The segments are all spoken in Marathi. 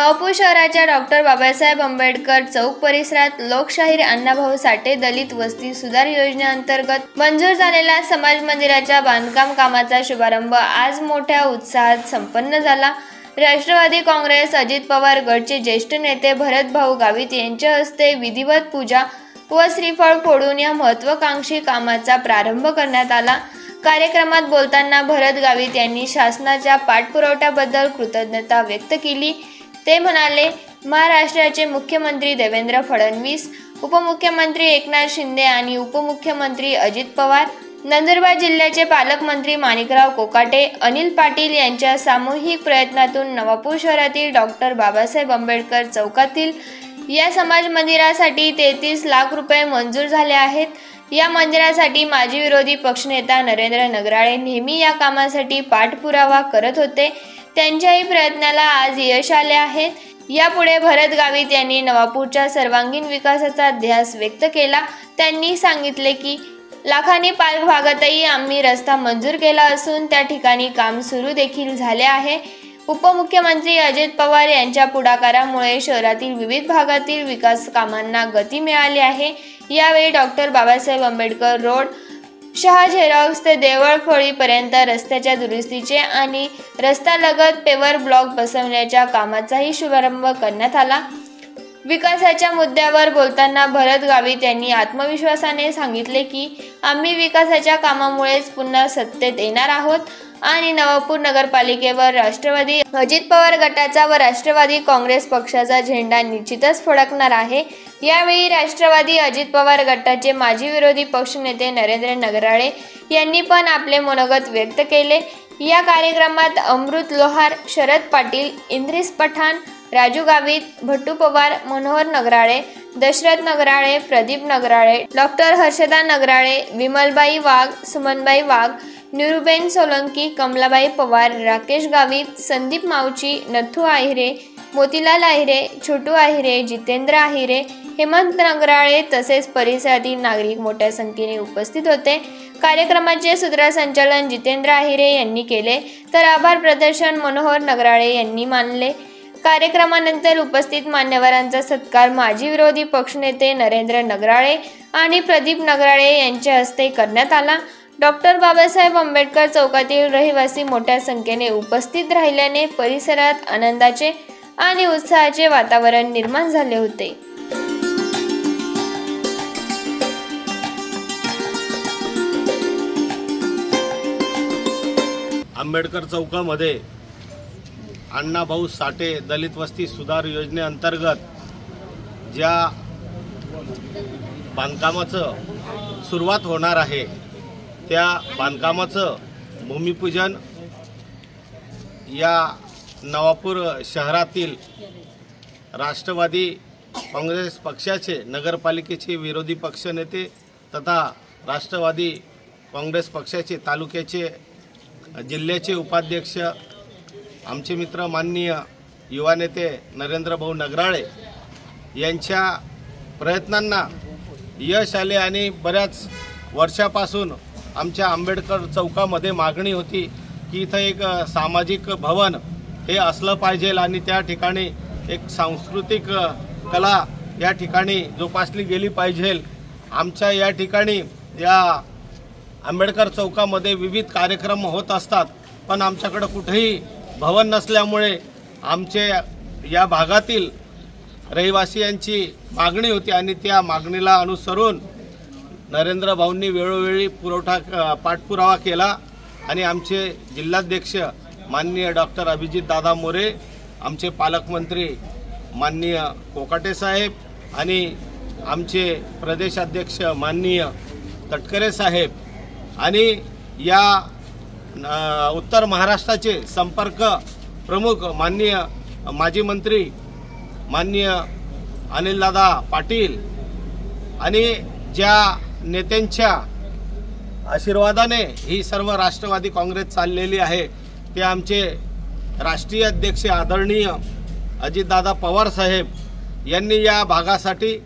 नवापूर शहराच्या डॉक्टर बाबासाहेब आंबेडकर चौक परिसरात लोकशाहीर अण्णाभाऊ साठे दलित वस्ती सुधार योजनेअंतर्गत मंजूर झालेल्या समाज मंदिराच्या बांधकाम कामाचा शुभारंभ आज मोठ्या उत्साहात संपन्न झाला। राष्ट्रवादी काँग्रेस अजित पवार गटचे ज्येष्ठ नेते भरतभाऊ गावित यांच्या हस्ते विधिवत पूजा व श्रीफळ फोडून या महत्त्वाकांक्षी कामाचा प्रारंभ करण्यात आला। कार्यक्रमात बोलताना भरत गावित यांनी शासनाच्या पाठपुराव्याबद्दल कृतज्ञता व्यक्त केली। ते म्हणाले, महाराष्ट्राचे मुख्यमंत्री देवेंद्र फडणवीस, उपमुख्यमंत्री एकनाथ शिंदे आणि उपमुख्यमंत्री अजित पवार, नंदुरबार जिल्ह्याचे पालकमंत्री माणिकराव कोकाटे, अनिल पाटील यांच्या सामूहिक प्रयत्नातून नवापूर शहरातील डॉक्टर बाबासाहेब आंबेडकर चौकातील या समाज मंदिरासाठी 33 लाख रुपये मंजूर झाले आहेत। या मंदिरासाठी माजी विरोधी पक्षनेता नरेंद्र नगराळे नेहमी या कामासाठी पाठपुरावा करत होते। त्यांच्याही प्रयत्नाला आज यश आले आहे। यापुढे भरत गावित यांनी नवापूरच्या सर्वांगीण विकासाचा ध्यास व्यक्त केला। त्यांनी सांगितले की लाखानी पार्क भागातही आम्ही रस्ता मंजूर केला असून त्या ठिकाणी काम सुरू देखील झाले आहे। उपमुख्यमंत्री अजित पवार यांच्या पुढाकारामुळे शहरातील विविध भागातील विकास कामांना गती मिळाली आहे। यावेळी doctor Babasaheb Ambedkar road Shah Xerox ते देवळफळीपर्यंत रस्त्याच्या दुरुस्तीचे आणि रस्त्यालगत पेवर ब्लॉक बसवण्याच्या कामाचाही शुभारंभ करण्यात आला। विकासाच्या मुद्द्यावर बोलताना भरत गावित यांनी आत्मविश्वासाने सांगितले की आम्ही विकासाच्या कामामुळेच पुन्हा सत्तेत येणार आहोत आणि नवापूर नगरपालिकेवर राष्ट्रवादी अजित पवार गटाचा व राष्ट्रवादी काँग्रेस पक्षाचा झेंडा निश्चितच फडकणार आहे। यावेळी राष्ट्रवादी अजित पवार गटाचे माजी विरोधी पक्षनेते नरेंद्र नगराळे यांनी पण आपले मनोगत व्यक्त केले। या कार्यक्रमात अमृत लोहार, शरद पाटील, इंद्रिस पठाण, राजू गावित, भट्टू पवार, मनोहर नगराळे, दशरथ नगराळे, प्रदीप नगराळे, डॉक्टर हर्षदा नगराळे, विमलबाई वाघ, सुमनबाई वाघ, निरुबेन सोलंकी, कमलाबाई पवार, राकेश गावित, संदीप मावची, नथू आहिरे, मोतीलाल आहिरे, छोटू आहिरे, जितेंद्र आहिरे, हेमंत नगराळे तसेच परिसरातील नागरिक मोठ्या संख्येने उपस्थित होते। कार्यक्रमाचे सूत्रसंचालन जितेंद्र आहिरे यांनी केले तर आभार प्रदर्शन मनोहर नगराळे यांनी मानले। कार्यक्रमानंतर उपस्थित मान्यवरांचा सत्कार माजी विरोधी पक्षनेते नरेंद्र नगराळे आणि प्रदीप नगराळे यांच्या हस्ते करण्यात आला। डॉक्टर बाबासाहेब आंबेडकर चौकातील रहिवासी मोठ्या संख्येने उपस्थित राहिल्याने परिसरात आनंदाचे आणि उत्साहाचे वातावरण निर्माण झाले होते। आंबेडकर चौकामध्ये अण्णाभाऊ साठे दलित वस्ती सुधार योजनेअंतर्गत ज्या बांधकामाचं सुरुवात होणार आहे त्या बांधकामाचं भूमिपूजन या नवापूर शहरातील राष्ट्रवादी काँग्रेस पक्षाचे नगरपालिकेचे विरोधी पक्षनेते तथा राष्ट्रवादी काँग्रेस पक्षाचे तालुक्याचे जिल्ह्याचे उपाध्यक्ष आमचे मित्र माननीय युवा नेते नरेंद्र भाऊ नगराळे यांच्या प्रयत्नांना यश आले आणि बऱ्याच वर्षापासून आमच्या आंबेडकर चौकामध्ये मागणी होती की इथं एक सामाजिक भवन हे असलं पाहिजे आणि त्या ठिकाणी एक सांस्कृतिक कला या ठिकाणी जोपासली गेली पाहिजे। आमच्या या ठिकाणी या आंबेडकर चौकामध्ये विविध कार्यक्रम होत असतात पण आमच्याकडे कुठेही भवन नसल्यामुळे आमचे या भागातील रहिवासियांची मागणी होती आणि त्या मागणीला अनुसरून नरेंद्र भाऊंनी वेळोवेळी पाठपुरावा केला आणि आमचे जिल्हाध्यक्ष माननीय डॉक्टर अभिजित दादा मोरे, आमचे पालकमंत्री माननीय कोकाटे साहेब आणि आमचे प्रदेशाध्यक्ष माननीय तटकरे साहेब आणि या उत्तर महाराष्ट्राचे संपर्क प्रमुख माननीय माजी मंत्री माननीय अनिलदादा पाटील आणि ज्या नेत्यांच्या आशीर्वादाने ही सर्व राष्ट्रवादी काँग्रेस चाललेली आहे ते आमचे राष्ट्रीय अध्यक्ष आदरणीय अजितदादा पवार साहेब यांनी या भागासाठी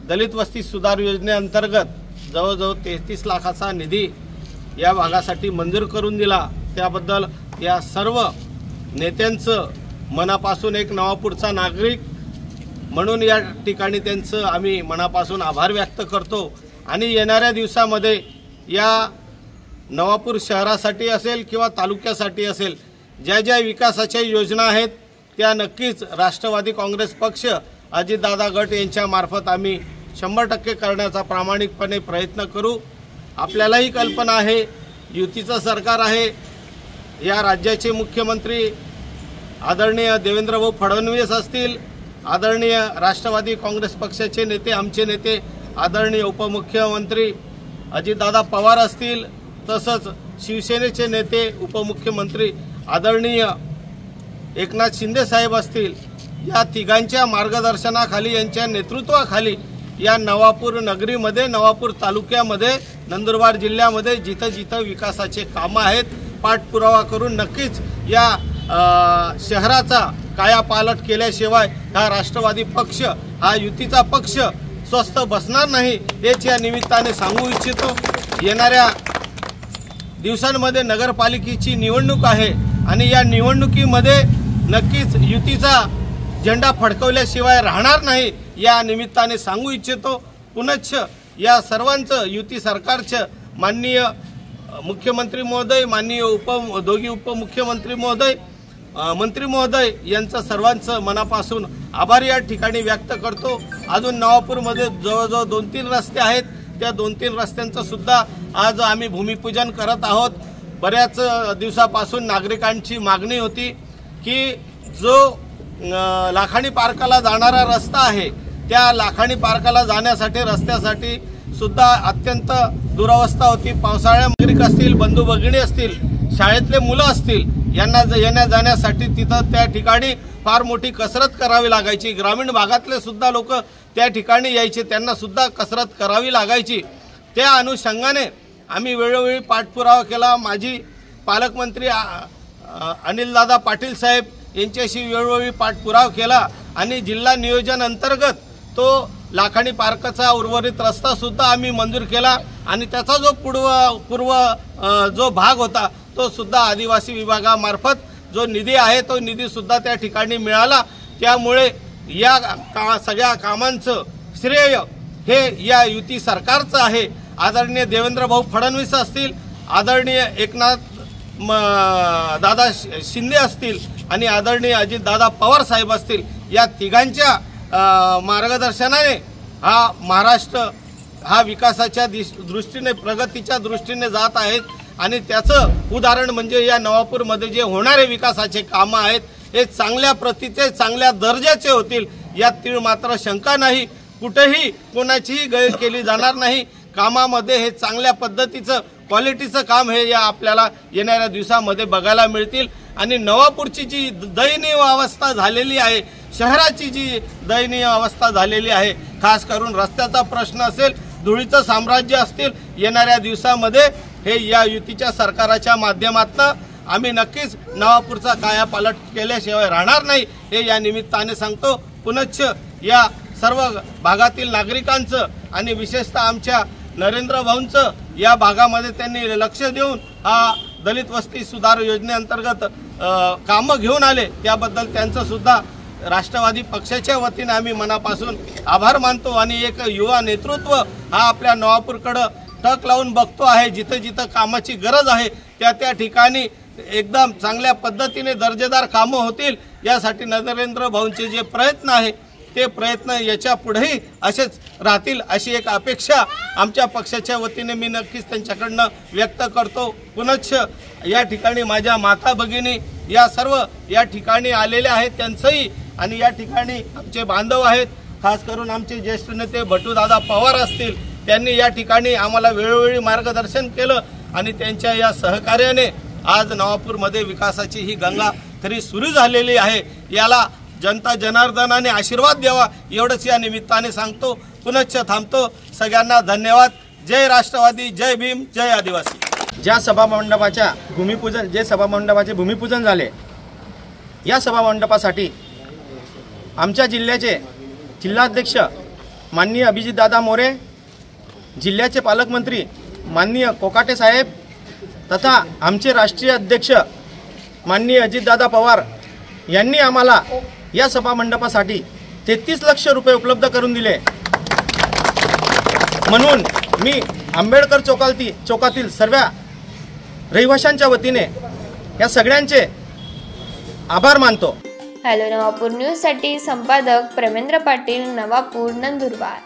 दलित वस्ती सुधार योजनेअंतर्गत जवळजवळ 33 लाखाचा निधी या भागासाठी मंजूर करून दिला। त्याबद्दल या सर्व नेत्यांचं मनापासून एक नवापूरचा नागरिक म्हणून या ठिकाणी त्यांचं आम्ही मनापासून आभार व्यक्त करतो। आणि येणाऱ्या दिवसामध्ये या नवापूर शहरासाठी असेल किंवा तालुक्यासाठी असेल ज्या ज्या विकासाच्या योजना आहेत त्या नक्कीच राष्ट्रवादी काँग्रेस पक्ष अजितदादा गट यांच्या मार्फत आम्ही 100% करण्याचा प्रामाणिकपणे प्रयत्न करू। आपल्यालाही कल्पना आहे युतीचं सरकार आहे, या राज्याचे मुख्यमंत्री आदरणीय देवेंद्रभाऊ फडणवीस असतील, आदरणीय राष्ट्रवादी काँग्रेस पक्षाचे नेते आमचे नेते आदरणीय उपमुख्यमंत्री अजितदादा पवार असतील, तसंच शिवसेनेचे नेते उपमुख्यमंत्री आदरणीय एकनाथ शिंदे साहेब असतील, या तिघांच्या मार्गदर्शनाखाली यांच्या नेतृत्वाखाली या नवापूर नगरीमध्ये नवापूर तालुक्यामध्ये नंदुरबार जिल्ह्यामध्ये जिथं जिथं विकासाचे कामं आहेत पाठपुरावा करून नक्कीच या शहराचा कायापालट केल्याशिवाय हा राष्ट्रवादी पक्ष हा युतीचा पक्ष स्वस्थ बसणार नाही हेच या निमित्ताने सांगू इच्छितो। येणाऱ्या दिवसांमध्ये नगरपालिकेची निवडणूक आहे आणि या निवडणुकीमध्ये नक्कीच युतीचा झेंडा फडकवल्याशिवाय राहणार नाही या निमित्ताने सांगू इच्छितो। पुनश्च या सर्वांचं युती सरकारचं माननीय मुख्यमंत्री महोदय, माननीय दोघी उपमुख्यमंत्री महोदय, मंत्री महोदय यांचं सर्वांचं मनापासून आभार या ठिकाणी व्यक्त करतो। अजून नवापूरमध्ये जवळजवळ 2-3 रस्ते आहेत, त्या 2-3 रस्त्यांचं सुद्धा आज आम्ही भूमिपूजन करत आहोत। बऱ्याच दिवसापासून नागरिकांची मागणी होती की जो लाखाणी पार्काला जाणारा रस्ता आहे त्या लाखाणी पार्काला जाण्यासाठी रस्त्यासाठी सुद्धा अत्यंत दुरावस्था होती। पावसाळ्यात नागरिक असतील, बंधू भगिनी असतील, शाळेतले मुलं असतील, यांना येण्या जाण्यासाठी तिथं त्या ठिकाणी फार मोठी कसरत करावी लागायची। ग्रामीण भागातले सुद्धा लोक त्या ठिकाणी यायचे, त्यांना सुद्धा कसरत करावी लागायची। त्या अनुषंगाने आम्ही वेळोवेळी पाठपुरावा केला। माजी पालकमंत्री अनिलदादा पाटील साहेब यांच्याशी वेळोवेळी पाठपुरावा केला आणि जिल्हा नियोजन अंतर्गत तो लाखाणी पार्कचा उर्वरित रस्ता सुद्धा आम्ही मंजूर केला आणि त्याचा जो पूर्व जो भाग होता तो सुद्धा आदिवासी विभागामार्फत जो निधी आहे तो निधी सुद्धा त्या ठिकाणी मिळाला। त्यामुळे या सगळ्या कामांचं श्रेय हे या युती सरकारचं आहे। आदरणीय देवेंद्रभाऊ फडणवीस असतील, आदरणीय एकनाथ दादा शिंदे असतील आणि आदरणीय अजितदादा पवार साहेब असतील, या तिघांच्या मार्गदर्शनाने हा महाराष्ट्र हा विकासाच्या दृष्टीने प्रगतीच्या दृष्टीने जात आहेत आणि त्याचं उदाहरण म्हणजे या नवापूरमध्ये जे होणारे विकासाचे कामं आहेत हे चांगल्या प्रतीचे चांगल्या दर्जाचे होतील यात तीळ मात्र शंका नाही। कुठेही कोणाचीही गैर केली जाणार नाही। कामामध्ये हे चांगल्या पद्धतीचं क्वालिटीचं काम हे या आपल्याला येणाऱ्या दिवसामध्ये बघायला मिळतील आणि नवापूरची जी दयनीय अवस्था झालेली आहे, शहराची जी दयनीय अवस्था झालेली आहे, खास करून रस्त्याचा प्रश्न असेल, धुळीचं साम्राज्य असतील, येणाऱ्या दिवसामध्ये हे या युतीच्या सरकारच्या माध्यमातून आम्ही नक्कीच नवापूरचा कायापालट केल्याशिवाय राहणार नाही हे या निमित्ताने सांगतो। पुनश्च या सर्व भागातील नागरिकांचं आणि विशेषतः आमच्या नरेंद्र भाऊंचं या भागामध्ये त्यांनी लक्ष देऊन हा दलित वस्ती सुधार योजनेअंतर्गत कामं घेऊन आले, त्याबद्दल त्यांचं सुद्धा राष्ट्रवादी पक्षाच्या वतीने आम्ही मनापासून आभार मानतो आणि एक युवा नेतृत्व हा आपल्या नवापूरकडे टक लावून बघतो आहे। जिथे जिथे कामाची गरज आहे त्या त्या ठिकाणी एकदम चांगल्या पद्धतीने दर्जेदार कामं होतील यासाठी नरेंद्र भाऊंचे जे प्रयत्न आहे ते प्रयत्न याच्या पुढेही असेच राहतील अशी एक अपेक्षा आमच्या पक्षाच्या वतीने मी नक्कीच त्यांच्याकडनं व्यक्त करतो। पुनश्च या ठिकाणी माझ्या माता भगिनी या सर्व या ठिकाणी आलेल्या आहेत त्यांचंही आणि या ठिकाणी आमचे बांधव आहेत, खास करून आमचे ज्येष्ठ नेते भटूदादा पवार असतील, त्यांनी या ठिकाणी आम्हाला वेळोवेळी मार्गदर्शन केलं आणि त्यांच्या या सहकार्याने आज नवापूरमध्ये विकासाची ही गंगा खरी सुरू झालेली आहे। याला जनता जनार्दनाने आशीर्वाद द्यावा एवढंच या निमित्ताने सांगतो। पुनश्च थांबतो। सगळ्यांना धन्यवाद। जय राष्ट्रवादी, जय भीम, जय आदिवासी। ज्या सभामंडपाचे भूमिपूजन झाले या सभामंडपासाठी आमच्या जिल्ह्याचे जिल्हाध्यक्ष माननीय अभिजितदादा मोरे, जिल्ह्याचे पालकमंत्री माननीय कोकाटे साहेब तथा आमचे राष्ट्रीय अध्यक्ष माननीय अजितदादा पवार यांनी आम्हाला या सभा मंडपासाठी 33 लाख रुपये उपलब्ध करून दिले। म्हणून मी आंबेडकर चौकातील सर्व रहिवाशांच्या वतीने या सगळ्यांचे आभार मानतो। हॅलो नवापूर न्यूजसाठी संपादक प्रेमेंद्र पाटील, नवापूर, नंदुरबार।